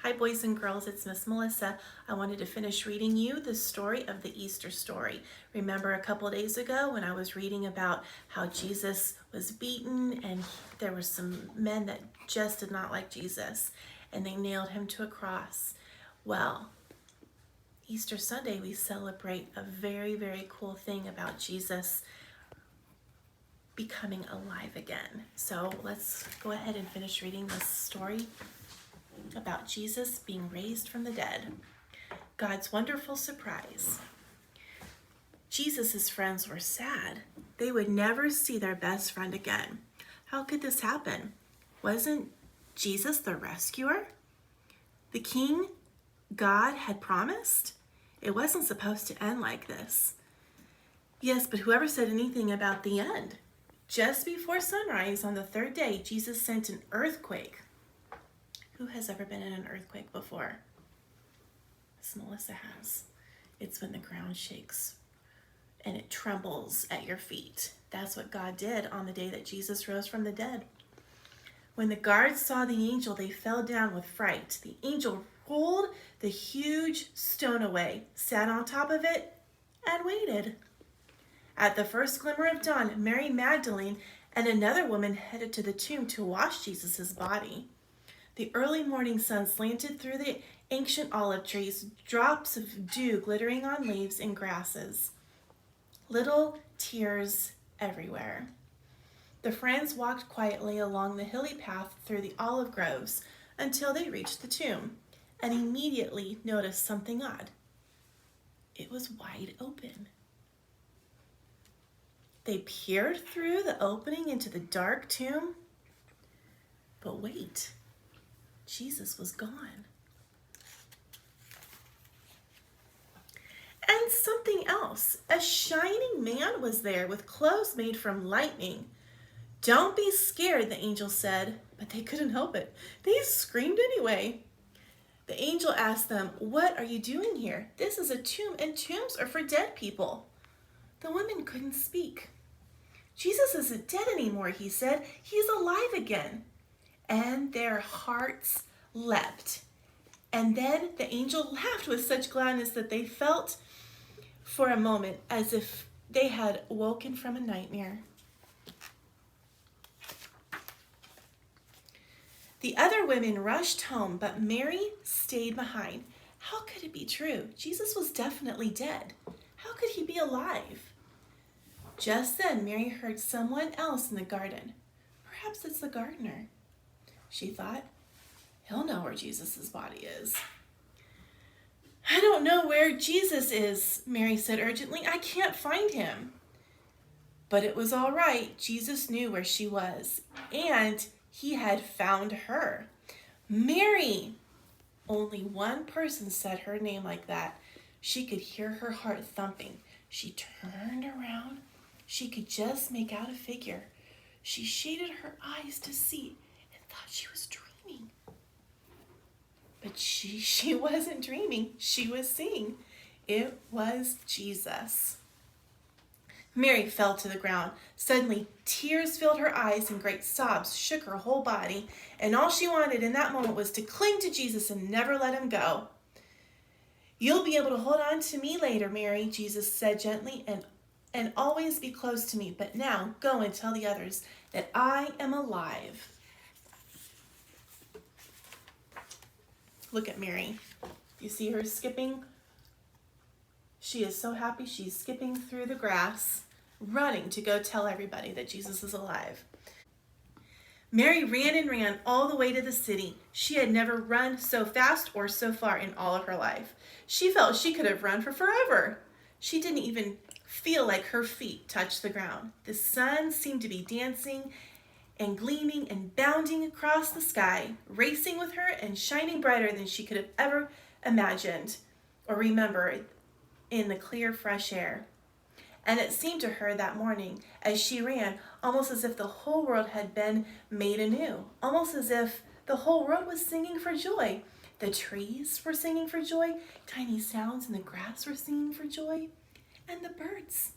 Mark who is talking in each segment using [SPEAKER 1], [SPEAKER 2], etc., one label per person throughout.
[SPEAKER 1] Hi boys and girls, it's Miss Melissa. I wanted to finish reading you the story of the Easter story. Remember a couple days ago when I was reading about how Jesus was beaten and there were some men that just did not like Jesus and they nailed him to a cross. Well, Easter Sunday we celebrate a very, very cool thing about Jesus becoming alive again. So let's go ahead and finish reading this story about Jesus being raised from the dead. God's wonderful surprise. Jesus' friends were sad. They would never see their best friend again. How could this happen? Wasn't Jesus the rescuer? The king God had promised? It wasn't supposed to end like this. Yes, but whoever said anything about the end? Just before sunrise on the third day, Jesus sent an earthquake. Who has ever been in an earthquake before? Miss Melissa has. It's when the ground shakes and it trembles at your feet. That's what God did on the day that Jesus rose from the dead. When the guards saw the angel, they fell down with fright. The angel rolled the huge stone away, sat on top of it, and waited. At the first glimmer of dawn, Mary Magdalene and another woman headed to the tomb to wash Jesus' body. The early morning sun slanted through the ancient olive trees, drops of dew glittering on leaves and grasses. Little tears everywhere. The friends walked quietly along the hilly path through the olive groves until they reached the tomb and immediately noticed something odd. It was wide open. They peered through the opening into the dark tomb, but wait. Jesus was gone. And something else. A shining man was there with clothes made from lightning. Don't be scared, the angel said, but they couldn't help it. They screamed anyway. The angel asked them, "What are you doing here? This is a tomb, and tombs are for dead people." The women couldn't speak. Jesus isn't dead anymore, he said. He's alive again. And their hearts leapt. And then the angel laughed with such gladness that they felt for a moment as if they had woken from a nightmare. The other women rushed home, but Mary stayed behind. How could it be true? Jesus was definitely dead. How could he be alive? Just then, Mary heard someone else in the garden. Perhaps it's the gardener. She thought, he'll know where Jesus' body is. I don't know where Jesus is, Mary said urgently. I can't find him. But it was all right. Jesus knew where she was, and he had found her. Mary! Only one person said her name like that. She could hear her heart thumping. She turned around. She could just make out a figure. She shaded her eyes to see and thought she was dreaming. But she wasn't dreaming. She was seeing. It was Jesus. Mary fell to the ground. Suddenly, tears filled her eyes and great sobs shook her whole body. And all she wanted in that moment was to cling to Jesus and never let him go. You'll be able to hold on to me later, Mary, Jesus said gently, and always be close to me. But now go and tell the others that I am alive. Look at Mary. You see her skipping? She is so happy she's skipping through the grass, running to go tell everybody that Jesus is alive. Mary ran and ran all the way to the city. She had never run so fast or so far in all of her life. She felt she could have run for forever. She didn't even feel like her feet touched the ground. The sun seemed to be dancing and gleaming and bounding across the sky, racing with her and shining brighter than she could have ever imagined or remembered in the clear, fresh air. And it seemed to her that morning as she ran, almost as if the whole world had been made anew, almost as if the whole world was singing for joy. The trees were singing for joy, tiny sounds in the grass were singing for joy, and the birds,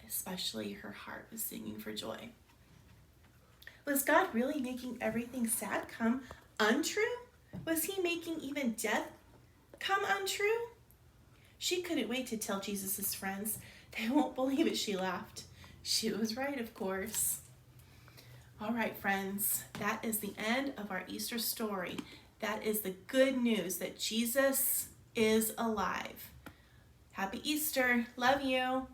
[SPEAKER 1] especially her heart, was singing for joy. Was God really making everything sad come untrue? Was he making even death come untrue? She couldn't wait to tell Jesus' friends. They won't believe it, she laughed. She was right, of course. All right, friends, that is the end of our Easter story. That is the good news that Jesus is alive. Happy Easter. Love you.